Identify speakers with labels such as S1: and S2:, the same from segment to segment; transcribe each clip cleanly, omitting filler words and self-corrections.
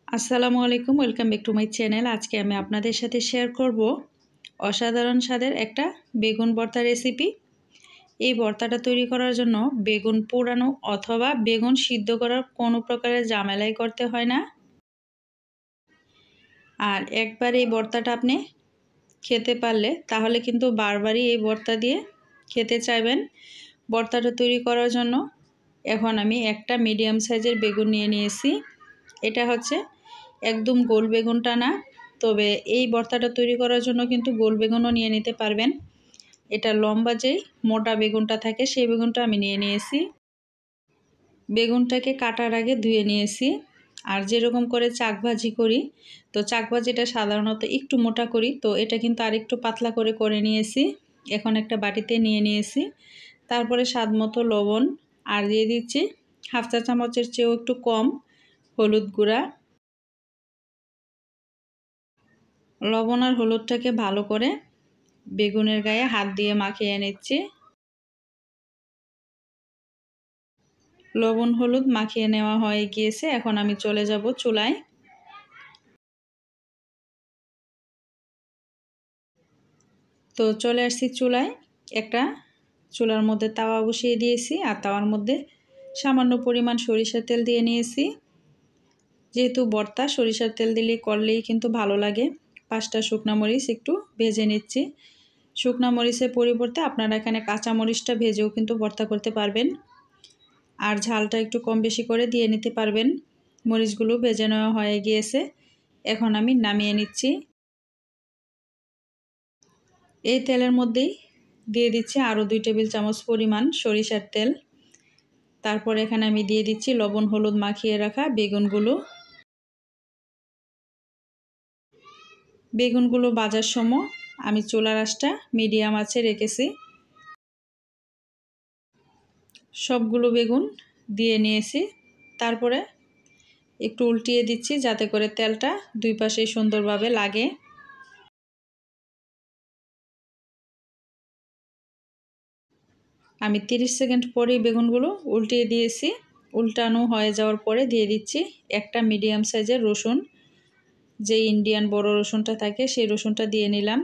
S1: আসসালামু আলাইকুম, welcome back to my channel. আজকে আমি আপনাদের সাথে শেয়ার করব অসাধারণ স্বাদের একটা বেগুন ভর্তা রেসিপি। এই ভর্তাটা তৈরি করার জন্য বেগুন পোড়ানো অথবা বেগুন সিদ্ধ করার কোনো প্রকারের ঝামেলাই করতে হয় না। আর একবার এই ভর্তাটা আপনি খেতে পারলে তাহলে কিন্তু বারবারই এই ভর্তা দিয়ে খেতে চাইবেন। ভর্তাটা তৈরি করার জন্য এখন আমি একটা মিডিয়াম সাইজের বেগুন নিয়েছি। এটা হচ্ছে একদম গোল বেগুনটা না, তবে এই ভর্তাটা তৈরি করার জন্য কিন্তু গোল বেগুনও নিয়ে নিতে পারবেন। এটা লম্বা যেই মোটা বেগুনটা থাকে সেই বেগুনটা আমি নিয়েছি। বেগুনটাকে কাটার আগে ধুয়ে নিয়েছি। আর যেরকম করে চাক ভাজি করি, তো চাক ভাজিটা সাধারণত একটু মোটা করি, তো এটা কিন্তু আরেকটু পাতলা করে নিয়েছি। এখন একটা বাটিতে নিয়েছি। তারপরে স্বাদ মতো লবণ আর দিয়ে দিচ্ছি হাফ চা চামচের চেয়েও একটু কম হলুদ গুঁড়া। লবণ আর হলুদটাকে ভালো করে বেগুনের গায়ে হাত দিয়ে মাখিয়ে নিচ্ছি। লবণ হলুদ মাখিয়ে নেওয়া হয়ে গিয়েছে। এখন আমি চলে যাব চুলায়। তো চলে আসছি চুলায়। একটা চুলার মধ্যে তাওয়া বসিয়ে দিয়েছি আর তাওয়ার মধ্যে সামান্য পরিমাণ সরিষার তেল দিয়ে নিয়েছি। যেহেতু ভর্তা সরিষার তেল দিলে করলেই কিন্তু ভালো লাগে। 5টা শুকনো মরিচ একটু ভেজে নিচ্ছি। শুকনো মরিচের পরিবর্তে আপনারা এখানে কাঁচা মরিচটা ভেজেও কিন্তু ভর্তা করতে পারবেন। আর ঝালটা একটু কম বেশি করে দিয়ে নিতে পারবেন। মরিচগুলো ভেজে নেওয়া হয়ে গিয়েছে। এখন আমি নামিয়ে নিচ্ছি। এই তেলের মধ্যেই দিয়ে দিচ্ছি আরও 2 টেবিল চামচ পরিমাণ সরিষার তেল। তারপর এখানে আমি দিয়ে দিচ্ছি লবণ হলুদ মাখিয়ে রাখা বেগুনগুলো ভাজার সময় আমি চুলার আঁচটা মিডিয়াম আঁচে রেখেছি। সবগুলো বেগুন দিয়ে নিয়েছি। তারপরে একটু উল্টিয়ে দিচ্ছি যাতে করে তেলটা দুই পাশে সুন্দরভাবে লাগে। আমি 30 সেকেন্ড পরেই বেগুনগুলো উল্টিয়ে দিয়েছি। উল্টানো হয়ে যাওয়ার পরে দিয়ে দিচ্ছি একটা মিডিয়াম সাইজের রসুন, যে ইন্ডিয়ান বড় রসুনটা থাকে সেই রসুনটা দিয়ে নিলাম।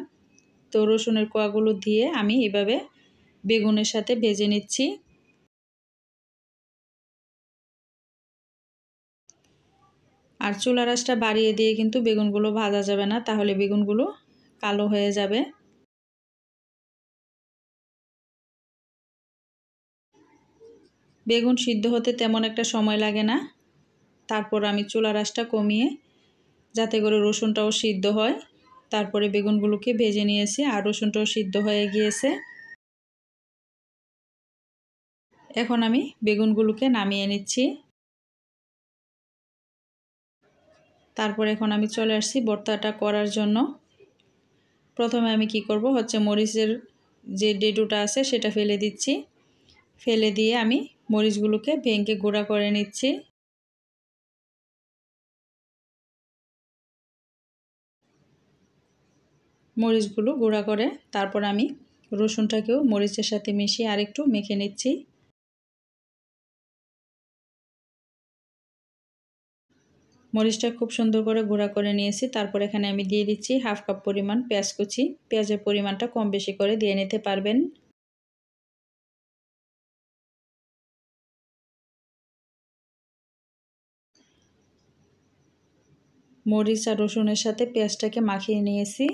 S1: তো রসুনের কোয়াগুলো দিয়ে আমি এভাবে বেগুনের সাথে ভেজে নিচ্ছি। আর চুলার আঁচটা বাড়িয়ে দিয়ে কিন্তু বেগুনগুলো ভাজা যাবে না, তাহলে বেগুনগুলো কালো হয়ে যাবে। বেগুন সিদ্ধ হতে তেমন একটা সময় লাগে না। তারপর আমি চুলার আঁচটা কমিয়ে যাতে করে রসুনটাও সিদ্ধ হয় তারপরে বেগুনগুলোকে ভেজে নিয়েছি। আর রসুনটাও সিদ্ধ হয়ে গিয়েছে। এখন আমি বেগুনগুলোকে নামিয়ে নিচ্ছি। তারপর এখন আমি চলে আসছি ভর্তাটা করার জন্য। প্রথমে আমি কি করব হচ্ছে মরিচের যে ডেটুটা আছে সেটা ফেলে দিচ্ছি। ফেলে দিয়ে আমি মরিচগুলোকে ভেঙে গুঁড়া করে নিচ্ছি। মরিচগুলো গুঁড়া করে তারপর আমি রসুনটাকেও মরিচের সাথে মিশিয়ে আরেকটু মেখে নিচ্ছি। মরিচটা খুব সুন্দর করে গুঁড়া করে নিয়েছি। তারপর এখানে আমি দিয়ে দিচ্ছি হাফ কাপ পরিমাণ পেঁয়াজ কুচি। পেঁয়াজের পরিমাণটা কম বেশি করে দিয়ে নিতে পারবেন। মরিচ আর রসুনের সাথে পেঁয়াজটাকে মাখিয়ে নিয়েছি।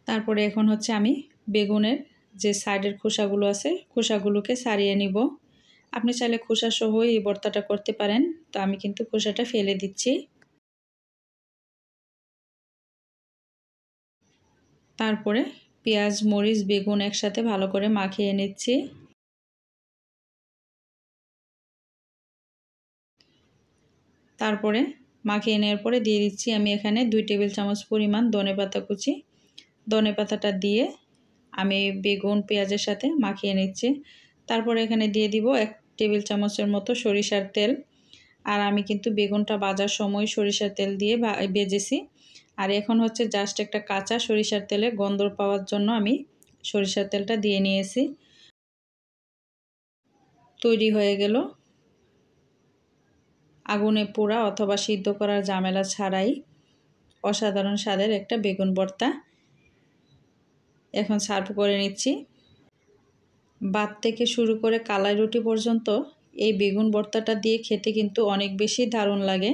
S1: তারপরে এখন হচ্ছে আমি বেগুনের যে সাইডের খোসাগুলো আছে খোসাগুলোকে ছাড়িয়ে নিব। আপনি চাইলে খোসা সহ এই ভর্তাটা করতে পারেন, তো আমি কিন্তু খোসাটা ফেলে দিচ্ছি। তারপরে পেঁয়াজ মরিচ বেগুন একসাথে ভালো করে মাখিয়ে নিচ্ছি। তারপরে মাখিয়ে নেওয়ার পরে দিয়ে দিচ্ছি আমি এখানে 2 টেবিল চামচ পরিমাণ ধনেপাতা কুচি। ধনেপাতাটা দিয়ে আমি বেগুন পেঁয়াজের সাথে মাখিয়ে নিচ্ছি। তারপরে এখানে দিয়ে দিব 1 টেবিল চামচের মতো সরিষার তেল। আর আমি কিন্তু বেগুনটা ভাজার সময় সরিষার তেল দিয়ে ভেজেছি। আর এখন হচ্ছে জাস্ট একটা কাঁচা সরিষার তেলে গন্ধ পাওয়ার জন্য আমি সরিষার তেলটা দিয়ে নিয়েছি। তৈরি হয়ে গেল আগুনে পোড়া অথবা সিদ্ধ করার ঝামেলা ছাড়াই অসাধারণ স্বাদের একটা বেগুন ভর্তা এখন সার্ভ করে নিচ্ছি। ভাত থেকে শুরু করে কালাই রুটি পর্যন্ত এই বেগুন ভর্তাটা দিয়ে খেতে কিন্তু অনেক বেশি দারুণ লাগে।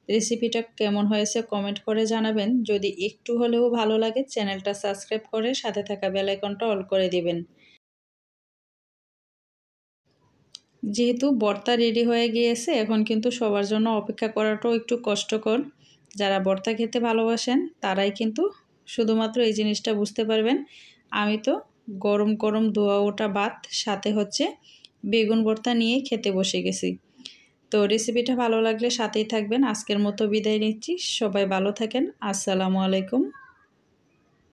S1: রেসিপিটা কেমন হয়েছে কমেন্ট করে জানাবেন। যদি একটু হলেও ভালো লাগে চ্যানেলটা সাবস্ক্রাইব করে সাথে থাকা বেল আইকনটা অল করে দিবেন। যেহেতু ভর্তা রেডি হয়ে গিয়েছে, এখন কিন্তু সবার জন্য অপেক্ষা করাটাও একটু কষ্টকর। যারা ভর্তা খেতে ভালোবাসেন তারাই কিন্তু শুধুমাত্র এই জিনিসটা বুঝতে পারবেন। আমি তো গরম গরম ধোয়া ওঠা ভাত সাথে হচ্ছে বেগুন ভর্তা নিয়ে খেতে বসে গেছি। তো রেসিপিটা ভালো লাগলে সাথেই থাকবেন। আজকের মতো বিদায় নিচ্ছি। সবাই ভালো থাকেন। আসসালামু আলাইকুম।